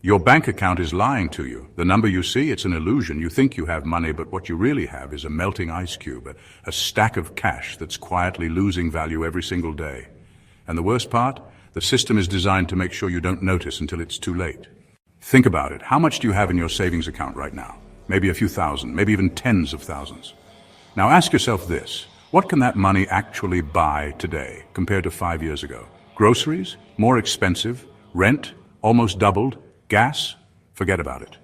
Your bank account is lying to you. The number you see, it's an illusion. You think you have money, but what you really have is a melting ice cube, a stack of cash that's quietly losing value every single day. And the worst part? The system is designed to make sure you don't notice until it's too late. Think about it. How much do you have in your savings account right now? Maybe a few thousand, maybe even tens of thousands. Now ask yourself this. What can that money actually buy today compared to 5 years ago? Groceries? More expensive? Rent? Almost doubled? Gas? Forget about it.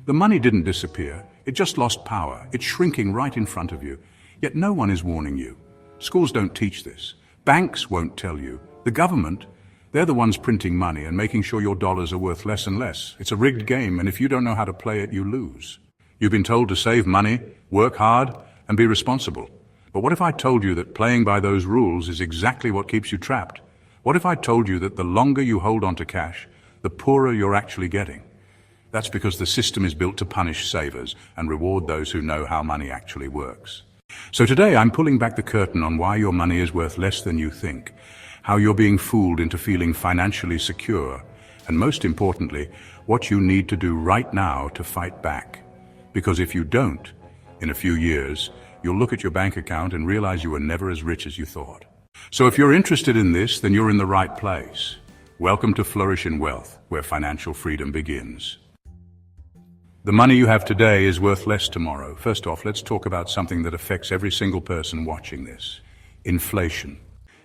The money didn't disappear. It just lost power. It's shrinking right in front of you. Yet no one is warning you. Schools don't teach this. Banks won't tell you. The government, they're the ones printing money and making sure your dollars are worth less and less. It's a rigged game, and if you don't know how to play it, you lose. You've been told to save money, work hard, and be responsible. But what if I told you that playing by those rules is exactly what keeps you trapped? What if I told you that the longer you hold on to cash, the poorer you're actually getting? That's because the system is built to punish savers and reward those who know how money actually works. So today I'm pulling back the curtain on why your money is worth less than you think, how you're being fooled into feeling financially secure, and most importantly, what you need to do right now to fight back. Because if you don't, in a few years, you'll look at your bank account and realize you were never as rich as you thought. So if you're interested in this, then you're in the right place. Welcome to Flourish in Wealth, where financial freedom begins. The money you have today is worth less tomorrow. First off, let's talk about something that affects every single person watching this. Inflation.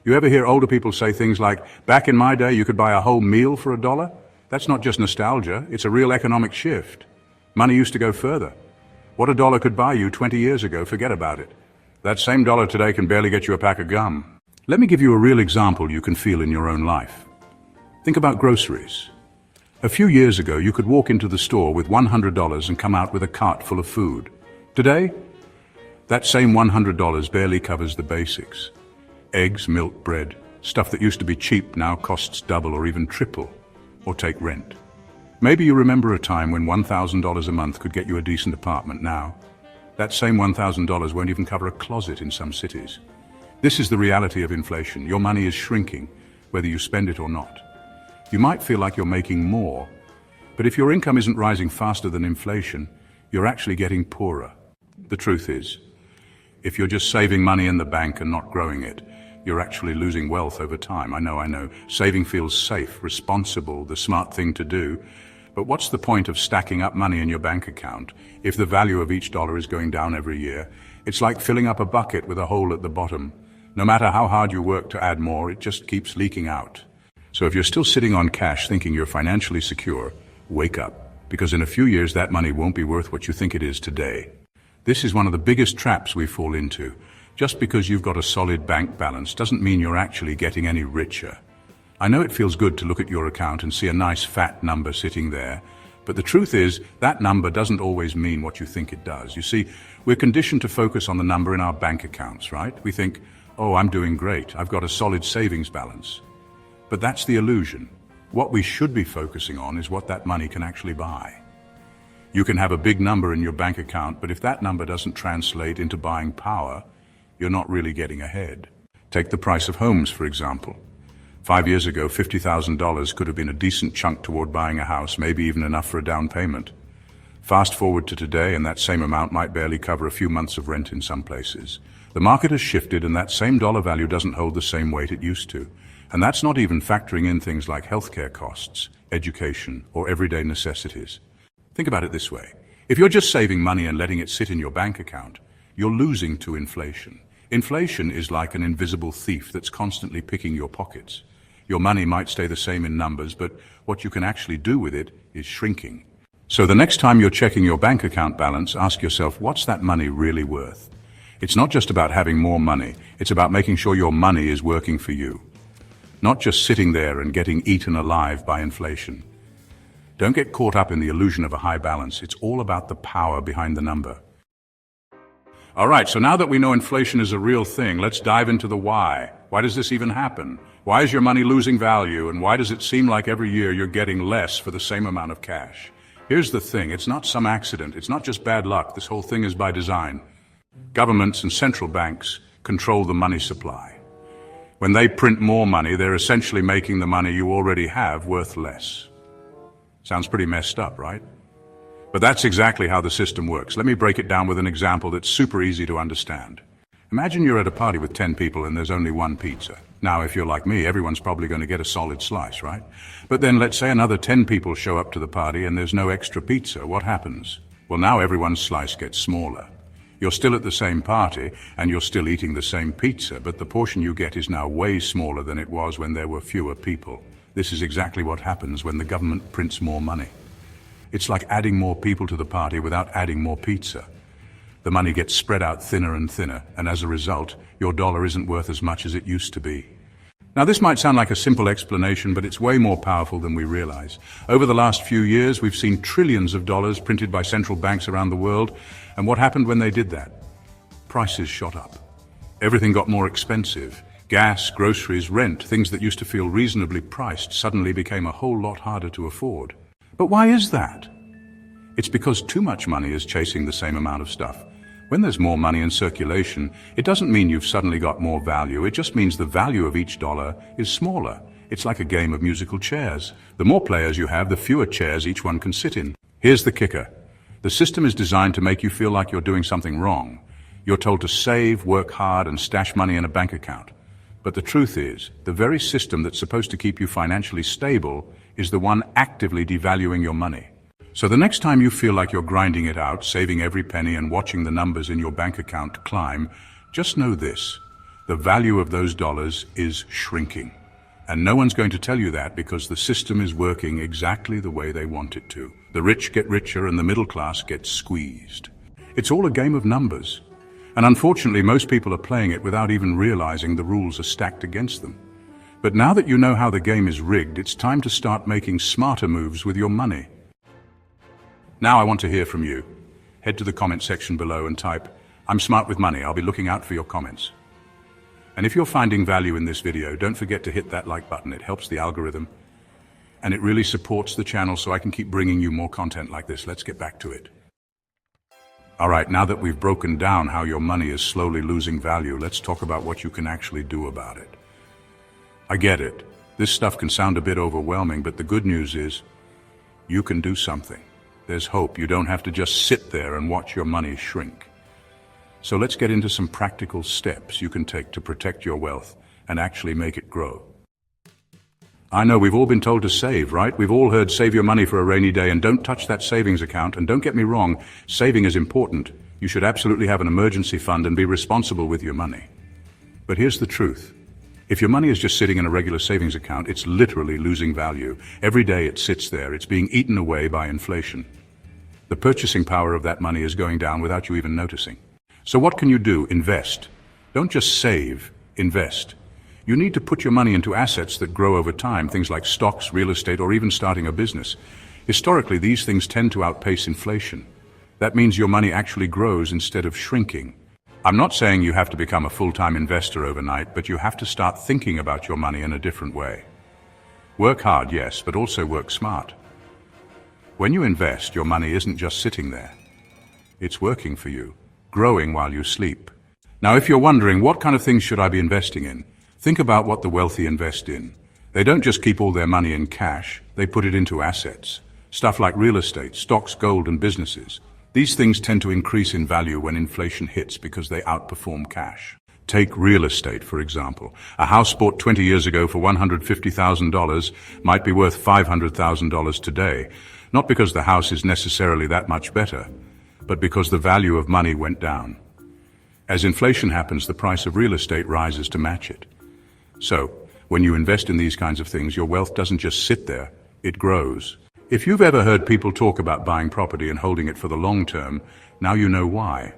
You ever hear older people say things like, back in my day you could buy a whole meal for $1? That's not just nostalgia, it's a real economic shift. Money used to go further. What $1 could buy you 20 years ago, forget about it. That same dollar today can barely get you a pack of gum. Let me give you a real example you can feel in your own life. Think about groceries. A few years ago, you could walk into the store with $100 and come out with a cart full of food. Today, that same $100 barely covers the basics. Eggs, milk, bread, stuff that used to be cheap now costs double or even triple. Or take rent. Maybe you remember a time when $1,000 a month could get you a decent apartment. Now, that same $1,000 won't even cover a closet in some cities. This is the reality of inflation. Your money is shrinking, whether you spend it or not. You might feel like you're making more, but if your income isn't rising faster than inflation, you're actually getting poorer. The truth is, if you're just saving money in the bank and not growing it, you're actually losing wealth over time. I know. Saving feels safe, responsible, the smart thing to do. But what's the point of stacking up money in your bank account if the value of each dollar is going down every year? It's like filling up a bucket with a hole at the bottom. No matter how hard you work to add more, it just keeps leaking out. So if you're still sitting on cash thinking you're financially secure, wake up, because in a few years that money won't be worth what you think it is today. This is one of the biggest traps we fall into. Just because you've got a solid bank balance doesn't mean you're actually getting any richer. I know it feels good to look at your account and see a nice fat number sitting there, but the truth is that number doesn't always mean what you think it does. You see, we're conditioned to focus on the number in our bank accounts, right? We think, oh, I'm doing great, I've got a solid savings balance. But that's the illusion. What we should be focusing on is what that money can actually buy. You can have a big number in your bank account, but if that number doesn't translate into buying power, you're not really getting ahead. Take the price of homes, for example. 5 years ago, $50,000 could have been a decent chunk toward buying a house, maybe even enough for a down payment. Fast forward to today, and that same amount might barely cover a few months of rent in some places. The market has shifted, and that same dollar value doesn't hold the same weight it used to. And that's not even factoring in things like healthcare costs, education, or everyday necessities. Think about it this way. If you're just saving money and letting it sit in your bank account, you're losing to inflation. Inflation is like an invisible thief that's constantly picking your pockets. Your money might stay the same in numbers, but what you can actually do with it is shrinking. So the next time you're checking your bank account balance, ask yourself, what's that money really worth? It's not just about having more money, it's about making sure your money is working for you. Not just sitting there and getting eaten alive by inflation. Don't get caught up in the illusion of a high balance. It's all about the power behind the number. All right, so now that we know inflation is a real thing, let's dive into the why. Why does this even happen? Why is your money losing value, and why does it seem like every year you're getting less for the same amount of cash? Here's the thing, it's not some accident, it's not just bad luck, this whole thing is by design. Governments and central banks control the money supply. When they print more money, they're essentially making the money you already have worth less. Sounds pretty messed up, right? But that's exactly how the system works. Let me break it down with an example that's super easy to understand. Imagine you're at a party with 10 people and there's only one pizza. Now, if you're like me, everyone's probably going to get a solid slice, right? But then let's say another 10 people show up to the party and there's no extra pizza. What happens? Well, now everyone's slice gets smaller. You're still at the same party and you're still eating the same pizza, but the portion you get is now way smaller than it was when there were fewer people. This is exactly what happens when the government prints more money. It's like adding more people to the party without adding more pizza. The money gets spread out thinner and thinner, and as a result, your dollar isn't worth as much as it used to be. Now, this might sound like a simple explanation, but it's way more powerful than we realize. Over the last few years, we've seen trillions of dollars printed by central banks around the world, and what happened when they did that? Prices shot up. Everything got more expensive. Gas, groceries, rent, things that used to feel reasonably priced suddenly became a whole lot harder to afford. But why is that? It's because too much money is chasing the same amount of stuff. When there's more money in circulation, it doesn't mean you've suddenly got more value. It just means the value of each dollar is smaller. It's like a game of musical chairs. The more players you have, the fewer chairs each one can sit in. Here's the kicker. The system is designed to make you feel like you're doing something wrong. You're told to save, work hard, and stash money in a bank account. But the truth is, the very system that's supposed to keep you financially stable is the one actively devaluing your money. So the next time you feel like you're grinding it out, saving every penny and watching the numbers in your bank account climb, just know this: the value of those dollars is shrinking. And no one's going to tell you that because the system is working exactly the way they want it to. The rich get richer and the middle class gets squeezed. It's all a game of numbers. And unfortunately, most people are playing it without even realizing the rules are stacked against them. But now that you know how the game is rigged, it's time to start making smarter moves with your money. Now I want to hear from you. Head to the comment section below and type, "I'm smart with money." I'll be looking out for your comments. And if you're finding value in this video, don't forget to hit that like button. It helps the algorithm and it really supports the channel so I can keep bringing you more content like this. Let's get back to it. All right, now that we've broken down how your money is slowly losing value, let's talk about what you can actually do about it. I get it. This stuff can sound a bit overwhelming, but the good news is you can do something. There's hope. You don't have to just sit there and watch your money shrink. So let's get into some practical steps you can take to protect your wealth and actually make it grow. I know we've all been told to save, right? We've all heard save your money for a rainy day and don't touch that savings account. And don't get me wrong, saving is important. You should absolutely have an emergency fund and be responsible with your money. But here's the truth. If your money is just sitting in a regular savings account, it's literally losing value. Every day it sits there, it's being eaten away by inflation. The purchasing power of that money is going down without you even noticing. So what can you do? Invest. Don't just save, invest. You need to put your money into assets that grow over time, things like stocks, real estate, or even starting a business. Historically, these things tend to outpace inflation. That means your money actually grows instead of shrinking. I'm not saying you have to become a full-time investor overnight, but you have to start thinking about your money in a different way. Work hard, yes, but also work smart. When you invest, your money isn't just sitting there. It's working for you, growing while you sleep. Now, if you're wondering, what kind of things should I be investing in? Think about what the wealthy invest in. They don't just keep all their money in cash, they put it into assets. Stuff like real estate, stocks, gold, and businesses. These things tend to increase in value when inflation hits because they outperform cash. Take real estate, for example. A house bought 20 years ago for $150,000 might be worth $500,000 today, not because the house is necessarily that much better, but because the value of money went down. As inflation happens, the price of real estate rises to match it. So, when you invest in these kinds of things, your wealth doesn't just sit there, it grows. If you've ever heard people talk about buying property and holding it for the long term, now you know why.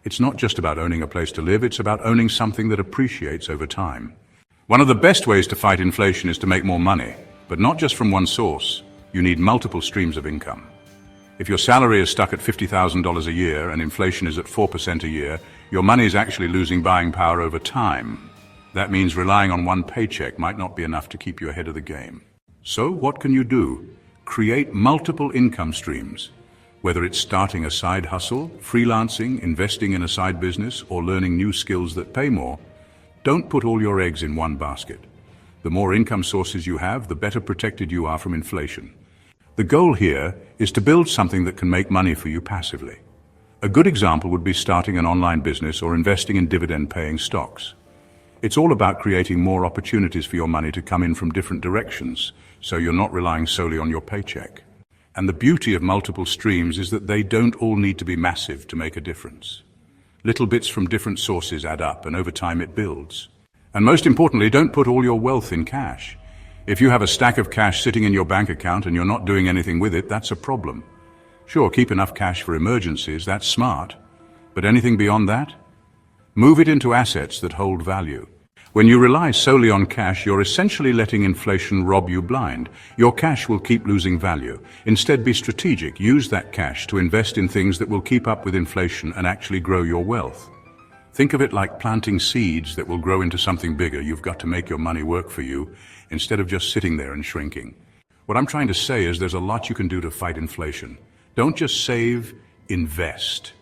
It's not just about owning a place to live, it's about owning something that appreciates over time. One of the best ways to fight inflation is to make more money, but not just from one source. You need multiple streams of income. If your salary is stuck at $50,000 a year and inflation is at 4% a year, your money is actually losing buying power over time. That means relying on one paycheck might not be enough to keep you ahead of the game. So what can you do? Create multiple income streams. Whether it's starting a side hustle, freelancing, investing in a side business, or learning new skills that pay more, don't put all your eggs in one basket. The more income sources you have, the better protected you are from inflation. The goal here is to build something that can make money for you passively. A good example would be starting an online business or investing in dividend-paying stocks. It's all about creating more opportunities for your money to come in from different directions, so you're not relying solely on your paycheck. And the beauty of multiple streams is that they don't all need to be massive to make a difference. Little bits from different sources add up, and over time it builds. And most importantly, don't put all your wealth in cash. If you have a stack of cash sitting in your bank account and you're not doing anything with it, that's a problem. Sure, keep enough cash for emergencies, that's smart. But anything beyond that? Move it into assets that hold value. When you rely solely on cash, you're essentially letting inflation rob you blind. Your cash will keep losing value. Instead, be strategic. Use that cash to invest in things that will keep up with inflation and actually grow your wealth. Think of it like planting seeds that will grow into something bigger. You've got to make your money work for you instead of just sitting there and shrinking. What I'm trying to say is there's a lot you can do to fight inflation. Don't just save, invest.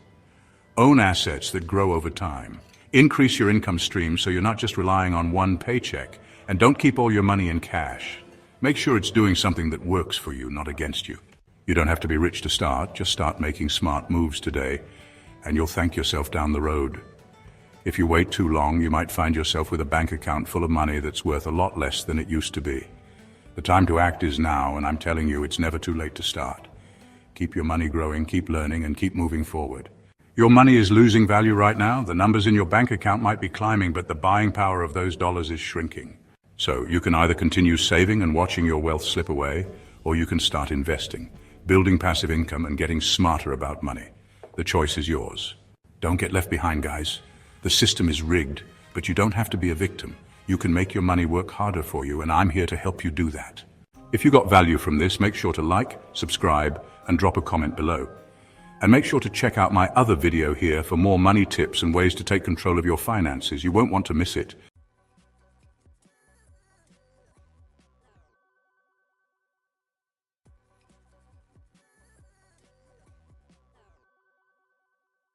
Own assets that grow over time. Increase your income stream so you're not just relying on one paycheck. And don't keep all your money in cash. Make sure it's doing something that works for you, not against you. You don't have to be rich to start. Just start making smart moves today, and you'll thank yourself down the road. If you wait too long, you might find yourself with a bank account full of money that's worth a lot less than it used to be. The time to act is now, and I'm telling you, it's never too late to start. Keep your money growing, keep learning, and keep moving forward. Your money is losing value right now. The numbers in your bank account might be climbing, but the buying power of those dollars is shrinking. So you can either continue saving and watching your wealth slip away, or you can start investing, building passive income and getting smarter about money. The choice is yours. Don't get left behind, guys. The system is rigged, but you don't have to be a victim. You can make your money work harder for you, and I'm here to help you do that. If you got value from this, make sure to like, subscribe, and drop a comment below. And make sure to check out my other video here for more money tips and ways to take control of your finances. You won't want to miss it.